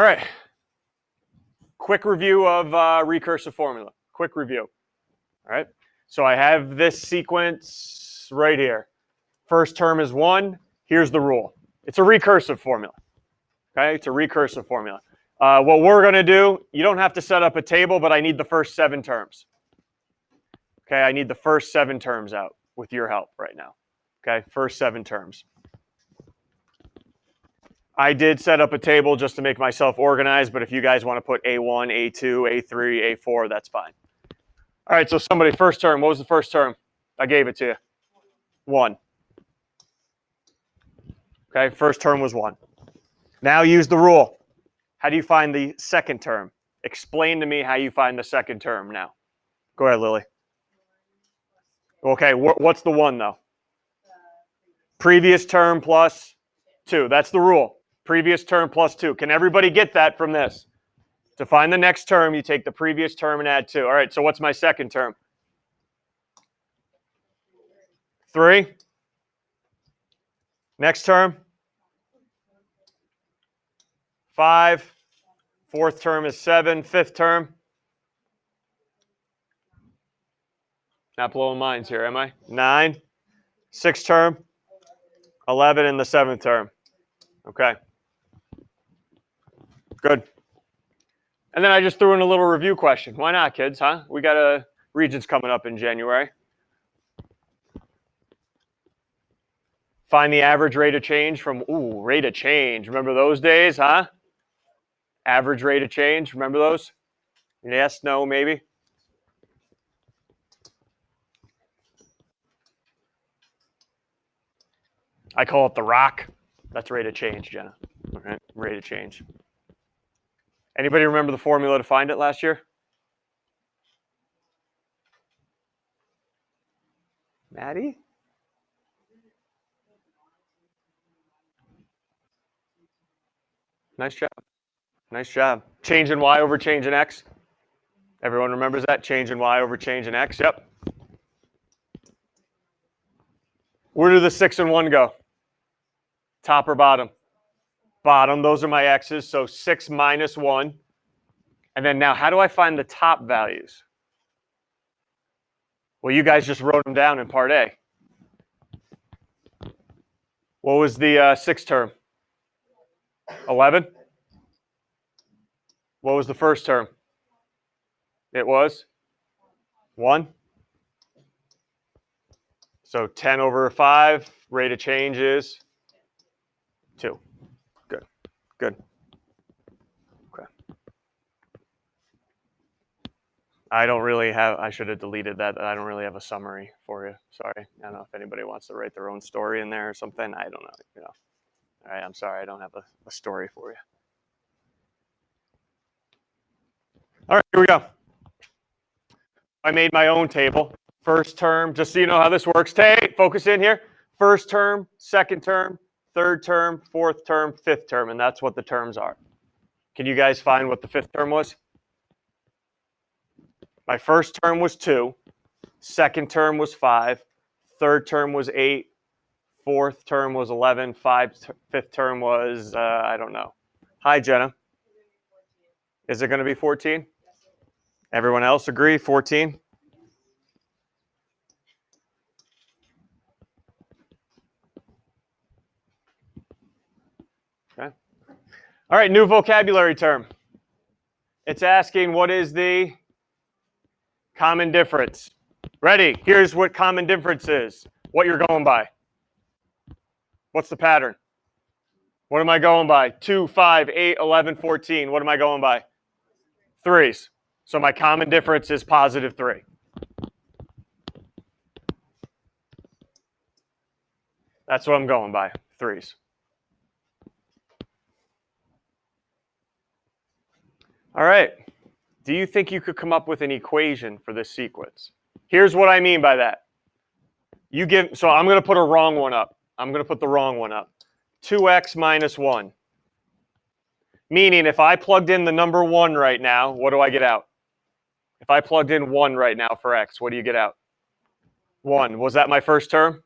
All right. Quick review of recursive formula. Quick review. All right. So I have this sequence right here. First term is 1. Here's the rule. It's a recursive formula. Okay. It's a recursive formula. What we're going to do, you don't have to set up a table, but I need the first 7 terms. Okay. I need the first 7 terms out with your help right now. Okay. First 7 terms. I did set up a table just to make myself organized, but if you guys want to put A1, A2, A3, A4, that's fine. All right, so somebody, first term, what was the first term? I gave it to you. 1. Okay, first term was 1. Now use the rule. How do you find the second term? Explain to me how you find the second term now. Go ahead, Lily. Okay, what's the 1 though? Previous term plus 2. That's the rule. Previous term plus 2. Can everybody get that from this? To find the next term, you take the previous term and add 2. All right, so what's my second term? 3. Next term? 5. Fourth term is 7. Fifth term? Not blowing minds here, am I? 9. Sixth term? 11. And the 7th term. Okay. Good. And then I just threw in a little review question. Why not, kids, huh? We got a Regents coming up in January. Find the average rate of change from, rate of change. Remember those days, huh? Average rate of change. Remember those? Yes, no, maybe? I call it the rock. That's rate of change, Jenna. Okay, rate of change. Anybody remember the formula to find it last year? Maddie? Nice job. Nice job. Change in y over change in x. Everyone remembers that? Change in y over change in x. Yep. Where do the 6 and 1 go? Top or bottom? Bottom. Those are my x's. So 6 minus 1. And then now, how do I find the top values? Well, you guys just wrote them down in part A. What was the sixth term? 11. What was the first term? It was 1. So 10 over 5, rate of change is 2. Good. Good. Okay. I don't really have, I should have deleted that. I don't really have a summary for you. Sorry. I don't know if anybody wants to write their own story in there or something. I don't know. You know. All right, I'm sorry. I don't have a story for you. All right, here we go. I made my own table. First term, just so you know how this works. Focus in here. First term, second term, third term, fourth term, fifth term, and that's what the terms are. Can you guys find what the fifth term was? My first term was 2. Second term was 5. Third term was 8. Fourth term was 11. Fifth term was, I don't know. Hi, Jenna. Is it going to be 14? Everyone else agree? 14? Okay. All right, new vocabulary term. It's asking what is the common difference. Ready? Here's what common difference is. What you're going by. What's the pattern? What am I going by? 2, 5, 8, 11, 14. What am I going by? 3s. So my common difference is positive 3. That's what I'm going by, 3s. All right. Do you think you could come up with an equation for this sequence? Here's what I mean by that. So I'm going to put a wrong one up. I'm going to put the wrong one up. 2x minus 1. Meaning if I plugged in the number 1 right now, what do I get out? If I plugged in 1 right now for x, what do you get out? 1. Was that my first term?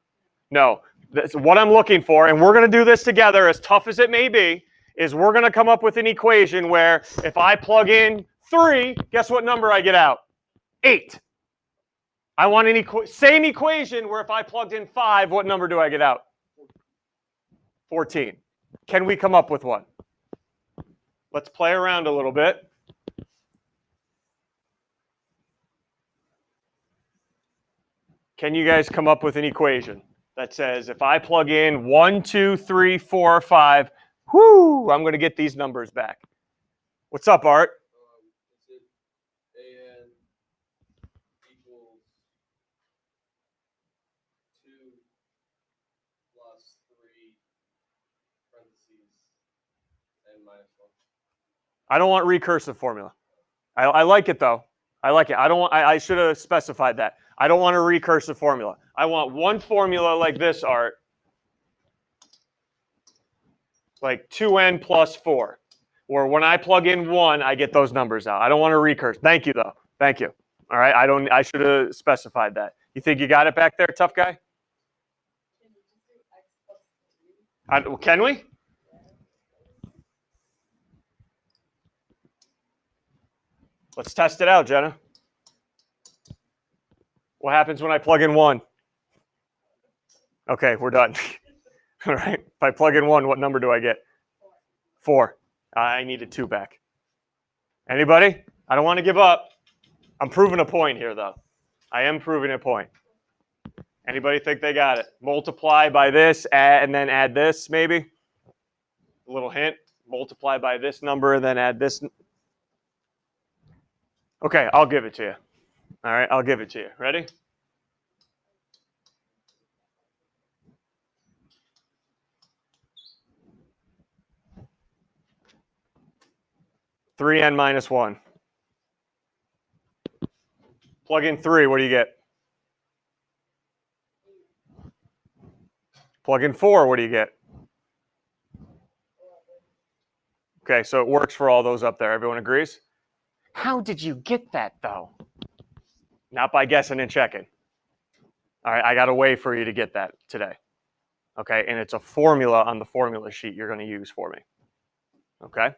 No. That's what I'm looking for, and we're going to do this together, as tough as it may be, is we're going to come up with an equation where if I plug in 3, guess what number I get out? 8. I want an same equation where if I plugged in 5, what number do I get out? 14. Can we come up with one? Let's play around a little bit. Can you guys come up with an equation that says if I plug in 1, 2, 3, 4, 5, whoo, I'm going to get these numbers back? What's up, Art? Is it AN equals 2 plus 3 parentheses and minus 1? I don't want recursive formula. I like it though. I like it. I should have specified that. I don't want a recursive formula. I want one formula like this, Art. Like 2n plus 4. Or when I plug in 1, I get those numbers out. I don't want a recurse. Thank you though. Thank you. All right. I should have specified that. You think you got it back there, tough guy? Can we? Let's test it out, Jenna. What happens when I plug in 1? Okay, we're done. All right. If I plug in 1, what number do I get? 4. I needed 2 back. Anybody? I don't want to give up. I'm proving a point here, though. I am proving a point. Anybody think they got it? Multiply by this, and then add this, maybe? A little hint. Multiply by this number, and then add this. Okay, I'll give it to you. All right, I'll give it to you. Ready? Three n minus 1. Plug in 3, what do you get? Plug in 4, what do you get? Okay, so it works for all those up there. Everyone agrees? How did you get that, though? Not by guessing and checking. All right, I got a way for you to get that today. Okay, and it's a formula on the formula sheet you're going to use for me. Okay?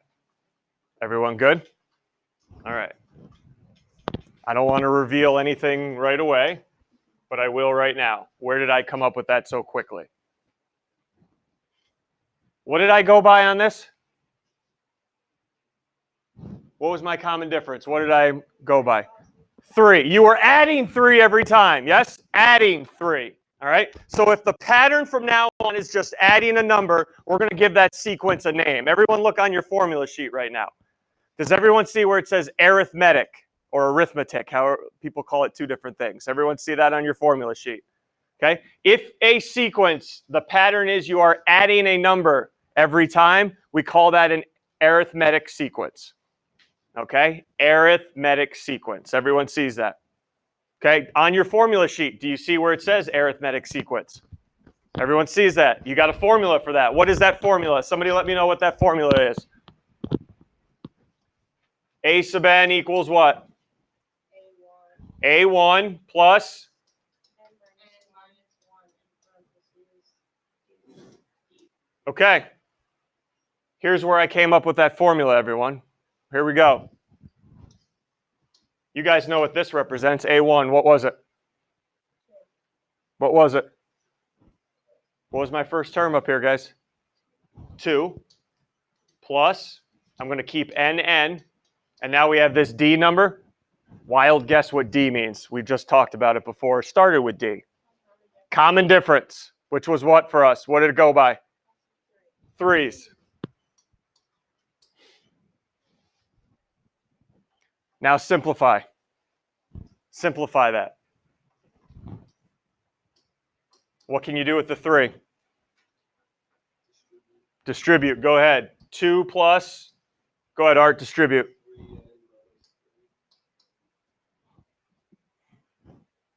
Everyone good? All right. I don't want to reveal anything right away, but I will right now. Where did I come up with that so quickly? What did I go by on this? What was my common difference? What did I go by? 3. You were adding 3 every time, yes? Adding 3, all right? So if the pattern from now on is just adding a number, we're going to give that sequence a name. Everyone look on your formula sheet right now. Does everyone see where it says arithmetic or arithmetic? How people call it 2 different things. Everyone see that on your formula sheet, okay? If a sequence, the pattern is you are adding a number every time, we call that an arithmetic sequence. Okay, arithmetic sequence. Everyone sees that. Okay, on your formula sheet, do you see where it says arithmetic sequence? Everyone sees that. You got a formula for that. What is that formula? Somebody let me know what that formula is. A sub n equals what? A1 plus? Okay. Here's where I came up with that formula, everyone. Here we go. You guys know what this represents. A1, what was it? What was it? What was my first term up here, guys? 2 plus, I'm going to keep n, and now we have this d number. Wild guess what d means. We just talked about it before. Started with d. Common difference, which was what for us? What did it go by? 3s. Now simplify. Simplify that. What can you do with the 3? Distribute. Go ahead. 2 plus. Go ahead, Art. Distribute.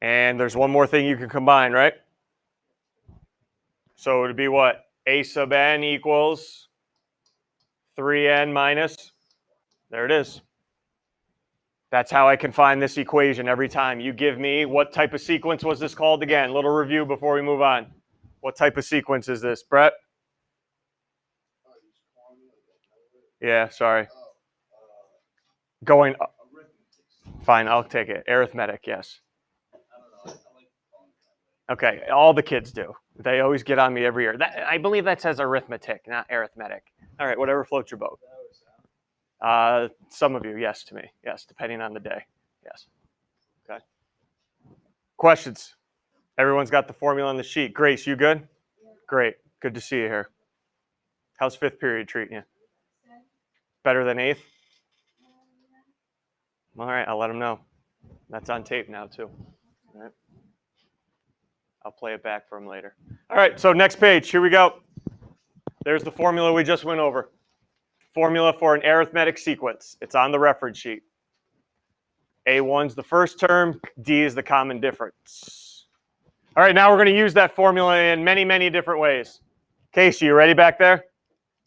And there's one more thing you can combine, right? So it would be what? A sub n equals 3n minus. There it is. That's how I can find this equation every time. You give me, what type of sequence was this called again? Little review before we move on. What type of sequence is this, Brett? Yeah, sorry. Oh, Going, arithmetic. fine, I'll take it. Arithmetic, yes. I don't know. I like calling it that way. Okay, all the kids do. They always get on me every year. I believe that says arithmetic, not arithmetic. All right, whatever floats your boat. That always sounds. Some of you, yes to me. Yes, depending on the day. Yes. Okay. Questions? Everyone's got the formula on the sheet. Grace, you good? Yeah. Great. Good to see you here. How's fifth period treating you? Better than eighth? All right, I'll let them know. That's on tape now, too. All right. I'll play it back for them later. All right, so next page. Here we go. There's the formula we just went over. Formula for an arithmetic sequence. It's on the reference sheet. A1's the first term. D is the common difference. All right, now we're going to use that formula in many, many different ways. Casey, you ready back there?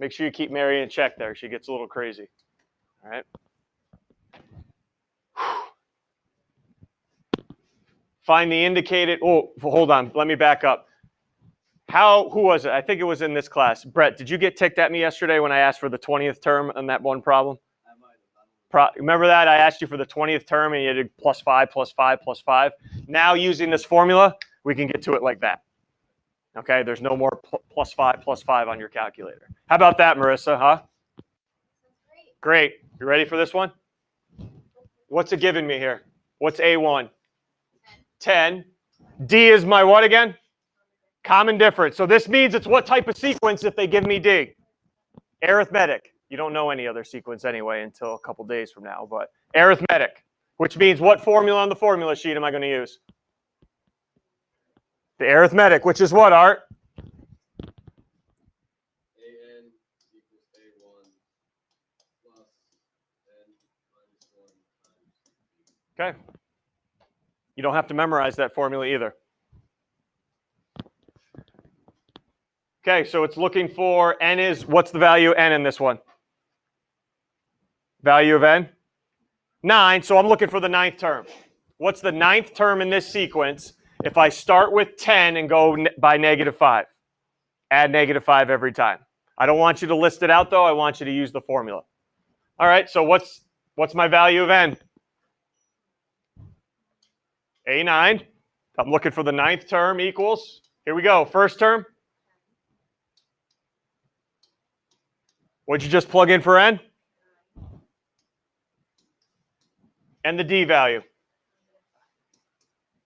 Make sure you keep Mary in check there. She gets a little crazy. All right. Find the indicated. Oh, hold on. Let me back up. Who was it? I think it was in this class. Brett, did you get ticked at me yesterday when I asked for the 20th term on that one problem? I might have. Remember that? I asked you for the 20th term and you did plus 5, plus 5, plus 5. Now using this formula, we can get to it like that. Okay, there's no more plus 5 on your calculator. How about that, Marissa, huh? Great. You ready for this one? What's it giving me here? What's A1? 10. D is my what again? Common difference. So this means it's what type of sequence if they give me D? Arithmetic. You don't know any other sequence anyway until a couple days from now, but arithmetic, which means what formula on the formula sheet am I going to use? The arithmetic, which is what, Art? AN equals A1 plus N minus 1 times B. Okay. You don't have to memorize that formula either. Okay, so it's looking for N is, what's the value of N in this one? Value of N? 9, so I'm looking for the 9th term. What's the 9th term in this sequence if I start with 10 and go by -5? Add -5 every time. I don't want you to list it out though, I want you to use the formula. All right, so what's my value of N? A9. I'm looking for the 9th term equals, here we go, first term. What'd you just plug in for N? And the D value.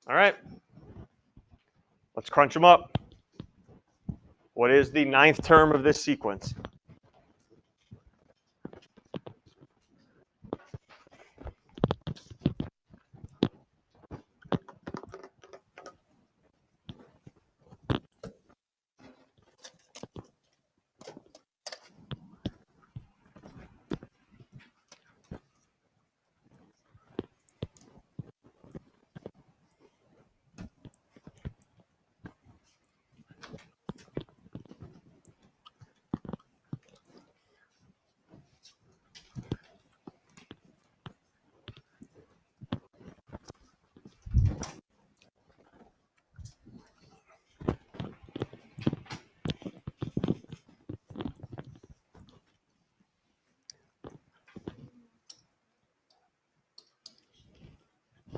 All right. Let's crunch them up. What is the 9th term of this sequence?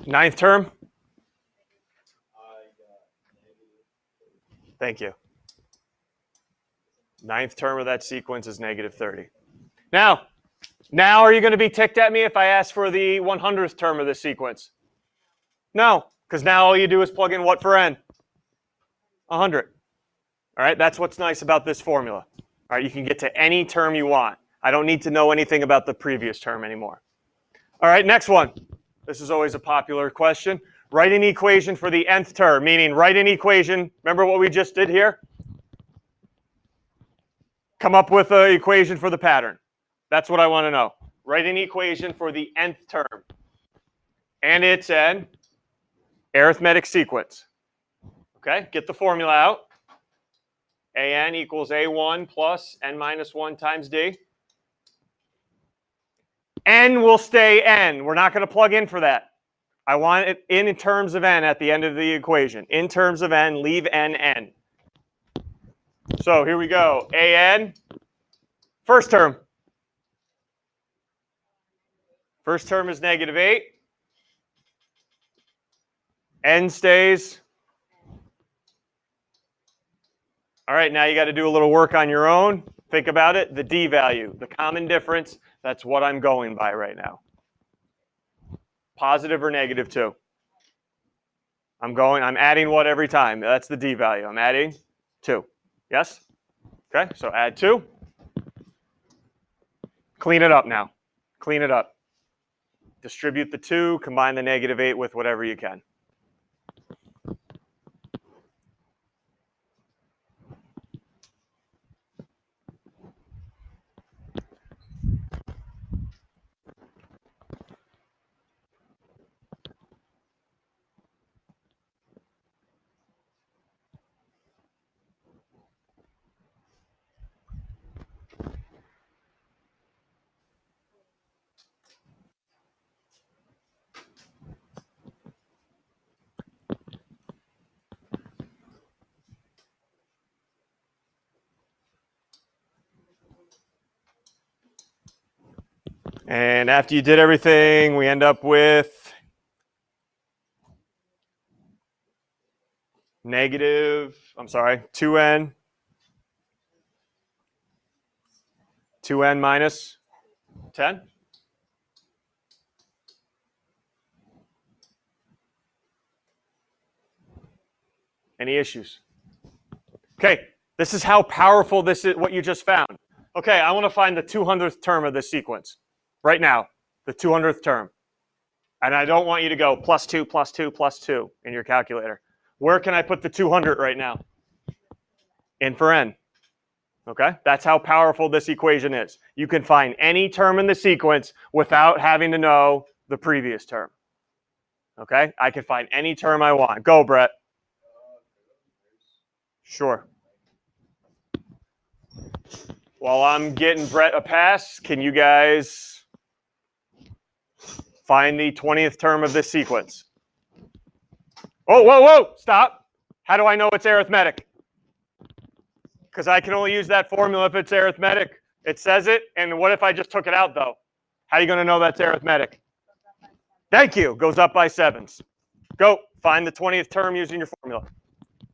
Ninth term? Thank you. 9th term of that sequence is -30. Now are you going to be ticked at me if I ask for the 100th term of this sequence? No, because now all you do is plug in what for N? 100. All right, that's what's nice about this formula. All right, you can get to any term you want. I don't need to know anything about the previous term anymore. All right, next one. This is always a popular question. Write an equation for the nth term, meaning write an equation. Remember what we just did here? Come up with an equation for the pattern. That's what I want to know. Write an equation for the nth term. And it's an arithmetic sequence. Okay, get the formula out. AN equals A1 plus N minus 1 times D. N will stay N. We're not going to plug in for that. I want it in terms of N at the end of the equation. In terms of N, leave N, N. So here we go. AN, first term. First term is -8. N stays. All right, now you got to do a little work on your own. Think about it. The D value, the common difference, that's what I'm going by right now. Positive or -2? I'm adding what every time? That's the D value. I'm adding 2. Yes? Okay, so add 2. Clean it up now. Clean it up. Distribute the 2, combine the -8 with whatever you can. And after you did everything, we end up with -2n. 2n minus 10. Any issues? Okay, this is how powerful this is, what you just found. Okay, I want to find the 200th term of this sequence. Right now, the 200th term. And I don't want you to go +2, +2, +2 in your calculator. Where can I put the 200 right now? In for n. Okay, that's how powerful this equation is. You can find any term in the sequence without having to know the previous term. Okay, I can find any term I want. Go, Brett. Sure. While I'm getting Brett a pass, can you guys find the 20th term of this sequence? Oh, whoa, whoa, stop. How do I know it's arithmetic? Because I can only use that formula if it's arithmetic. It says it, and what if I just took it out, though? How are you going to know that's arithmetic? Thank you. Goes up by 7s. Go. Find the 20th term using your formula.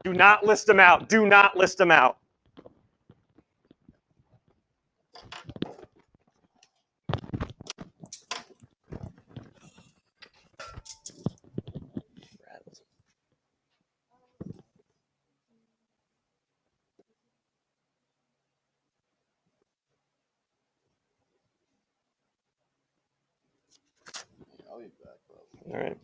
Do not list them out. Do not list them out. I'll be back, bro. All right.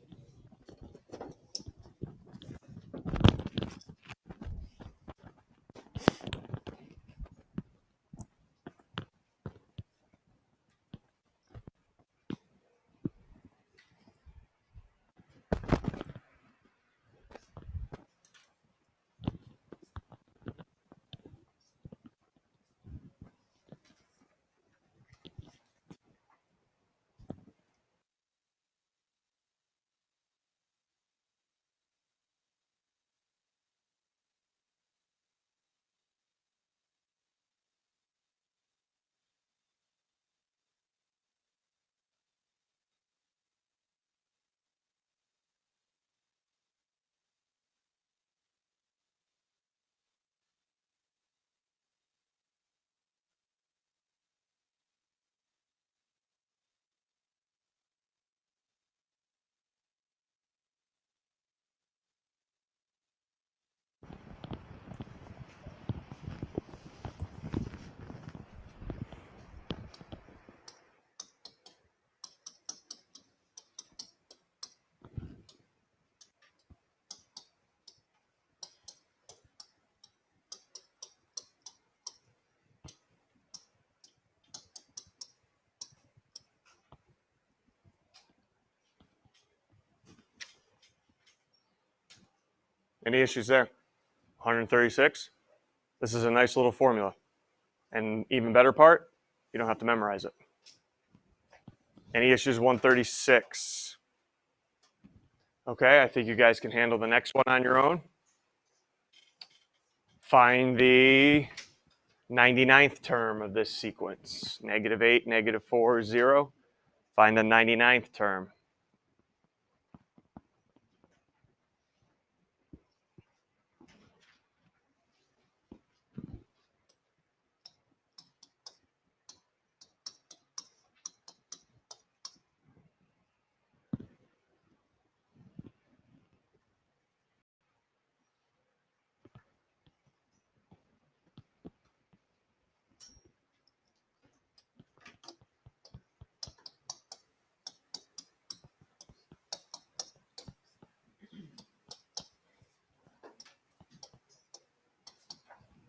Any issues there? 136. This is a nice little formula. And even better part, you don't have to memorize it. Any issues? 136. Okay, I think you guys can handle the next one on your own. Find the 99th term of this sequence. -8, -4, 0. Find the 99th term.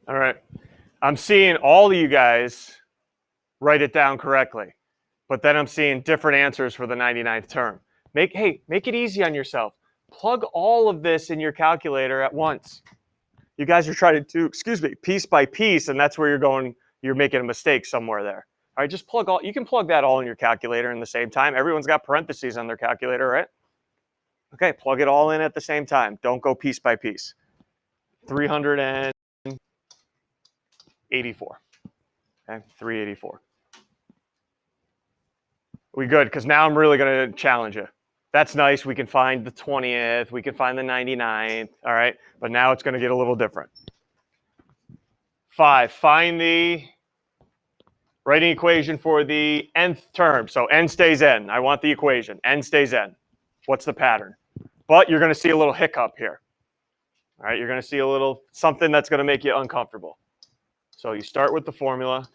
All right. I'm seeing all of you guys write it down correctly, but then I'm seeing different answers for the 99th term. Make it easy on yourself. Plug all of this in your calculator at once. You guys are trying to do, piece by piece, and that's where you're making a mistake somewhere there. All right, just you can plug that all in your calculator in the same time. Everyone's got parentheses on their calculator, right? Okay, plug it all in at the same time. Don't go piece by piece. 384. Okay, 384. We good? Because now I'm really going to challenge you. That's nice. We can find the 20th. We can find the 99th. All right, but now it's going to get a little different. 5. Find the writing equation for the nth term. So n stays n. I want the equation. N stays n. What's the pattern? But you're going to see a little hiccup here. All right, you're going to see a little something that's going to make you uncomfortable. So you start with the formula.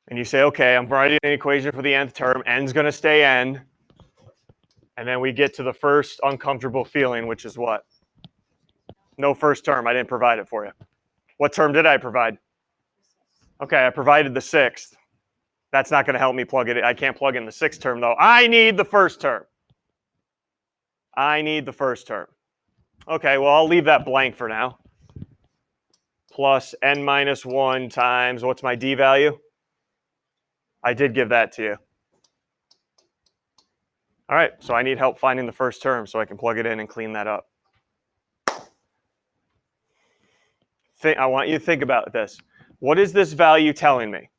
And you say, okay, I'm writing an equation for the nth term. N's going to stay n. And then we get to the first uncomfortable feeling, which is what? No first term. I didn't provide it for you. What term did I provide? Okay, I provided the 6th. That's not going to help me plug it in. I can't plug in the 6th term, though. I need the first term. I need the first term. Okay, well, I'll leave that blank for now. Plus n minus 1 times, what's my d value? I did give that to you. All right, so I need help finding the first term so I can plug it in and clean that up. I want you to think about this. What is this value telling me?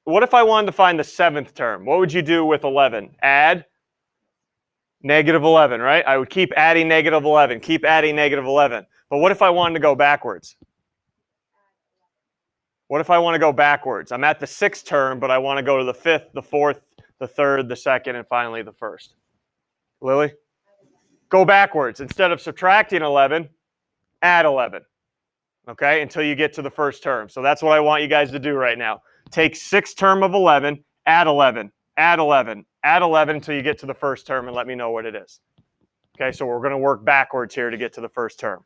What if I wanted to find the 7th term? What would you do with 11? Add negative 11, right? I would keep adding negative 11, keep adding negative 11. But what if I wanted to go backwards? What if I want to go backwards? I'm at the 6th term, but I want to go to the 5th, the 4th, the 3rd, the 2nd, and finally the 1st. Lily? Go backwards. Instead of subtracting 11, add 11. Okay, until you get to the first term. So that's what I want you guys to do right now. Take 6th term of 11, add 11, add 11, add 11 until you get to the first term and let me know what it is. Okay, so we're going to work backwards here to get to the first term.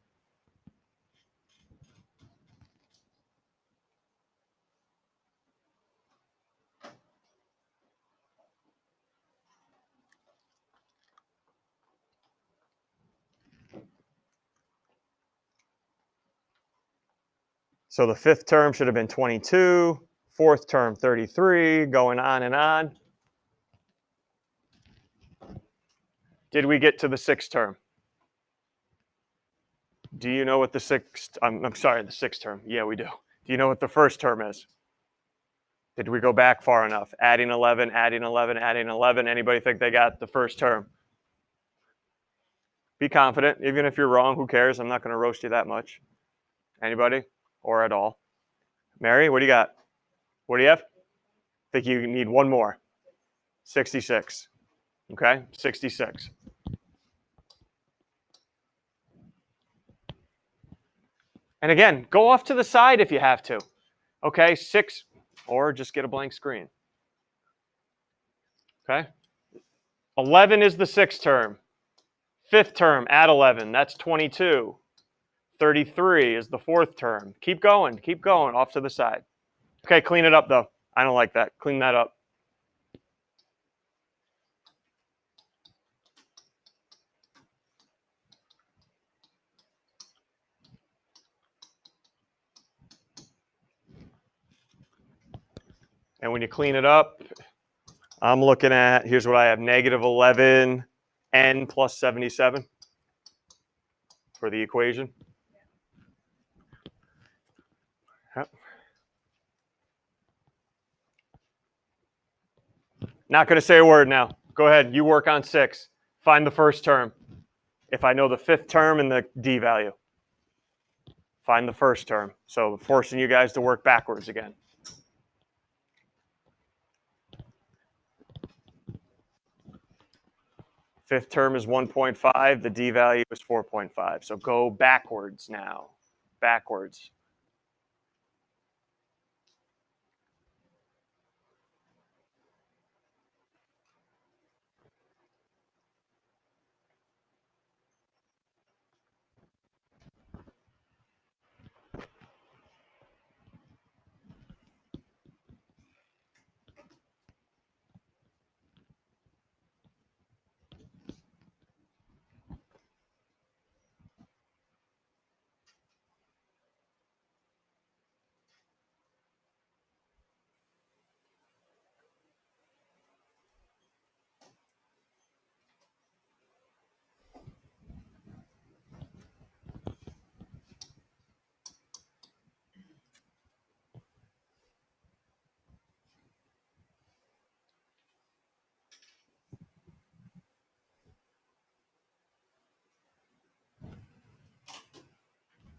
So the 5th term should have been 22, 4th term 33, going on and on. Did we get to the 6th term? Do you know what the 6th, I'm sorry, the 6th term. Yeah, we do. Do you know what the first term is? Did we go back far enough? Adding 11, adding 11, adding 11. Anybody think they got the first term? Be confident. Even if you're wrong, who cares? I'm not going to roast you that much. Anybody? Or at all? Mary, what do you got? What do you have? I think you need one more. 66. Okay, 66. And again, go off to the side if you have to. Okay, 6, or just get a blank screen. Okay. 11 is the 6th term. 5th term, add 11. That's 22. 33 is the 4th term. Keep going, off to the side. Okay, clean it up, though. I don't like that. Clean that up. And when you clean it up, I'm looking at, here's what I have, negative 11 n plus 77 for the equation. Yep. Not going to say a word now. Go ahead. You work on 6. Find the first term. If I know the 5th term and the d value. Find the first term. So forcing you guys to work backwards again. Fifth term is 1.5. The d value is 4.5. So go backwards now. Backwards.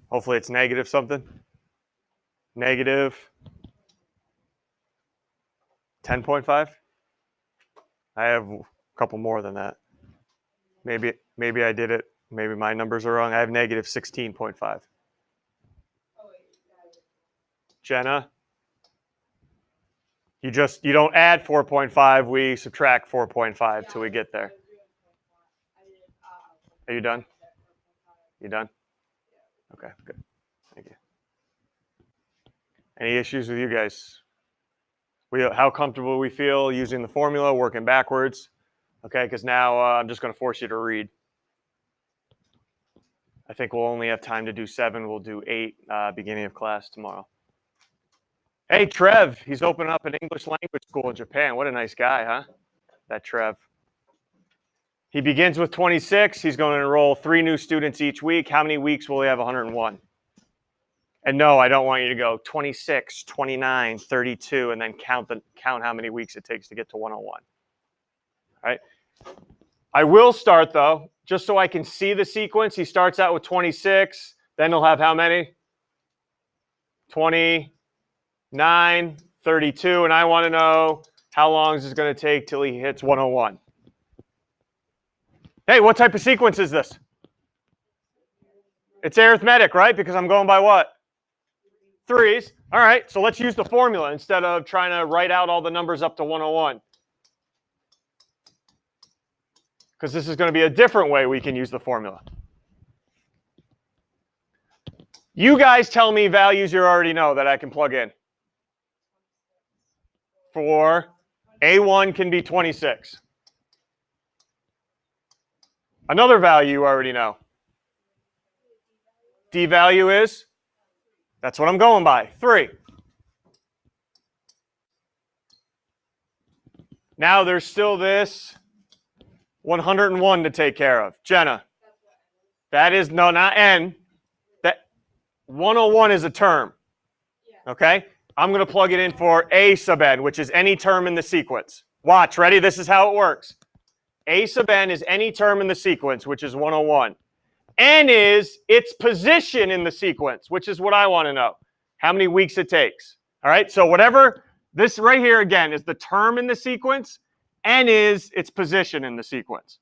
Hopefully it's negative something. Negative 10.5. I have a couple more than that. Maybe I did it. Maybe my numbers are wrong. I have negative 16.5. Jenna, you don't add 4.5. We subtract 4.5 till we get there. Are you done? You done? Okay, good. Thank you. Any issues with you guys? How comfortable we feel using the formula, working backwards? Okay, because now I'm just going to force you to read. I think we'll only have time to do 7. We'll do 8 beginning of class tomorrow. Hey, Trev. He's opening up an English language school in Japan. What a nice guy, huh? That Trev. He begins with 26. He's going to enroll 3 new students each week. How many weeks will he have 101? And no, I don't want you to go 26, 29, 32, and then count how many weeks it takes to get to 101. All right. I will start, though, just so I can see the sequence. He starts out with 26. Then he'll have how many? 29, 32. And I want to know how long is it going to take till he hits 101. Hey, what type of sequence is this? It's arithmetic, right? Because I'm going by what? 3s. All right, so let's use the formula instead of trying to write out all the numbers up to 101. Because this is going to be a different way we can use the formula. You guys tell me values you already know that I can plug in. For A1 can be 26. Another value you already know. D value is? That's what I'm going by, 3. Now there's still this 101 to take care of. Jenna, that is, no, not N. That 101 is a term, okay? I'm going to plug it in for A sub N, which is any term in the sequence. Watch, ready? This is how it works. A sub N is any term in the sequence, which is 101. N is its position in the sequence, which is what I want to know. How many weeks it takes. All right, so whatever, this right here again is the term in the sequence. N is its position in the sequence.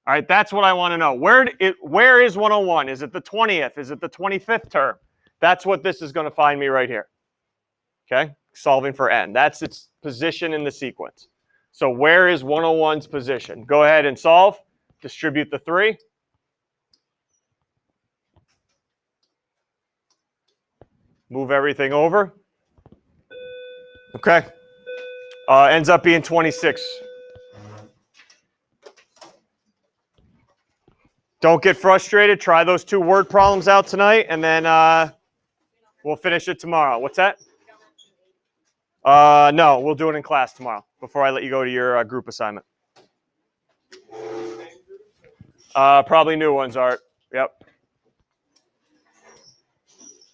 All right, that's what I want to know. Where is 101? Is it the 20th? Is it the 25th term? That's what this is going to find me right here. Okay, solving for N. That's its position in the sequence. So where is 101's position? Go ahead and solve. Distribute the 3. Move everything over. Okay. Ends up being 26. Don't get frustrated. Try those 2 word problems out tonight, and then we'll finish it tomorrow. What's that? No, we'll do it in class tomorrow before I let you go to your group assignment. Probably new ones, Art. Yep.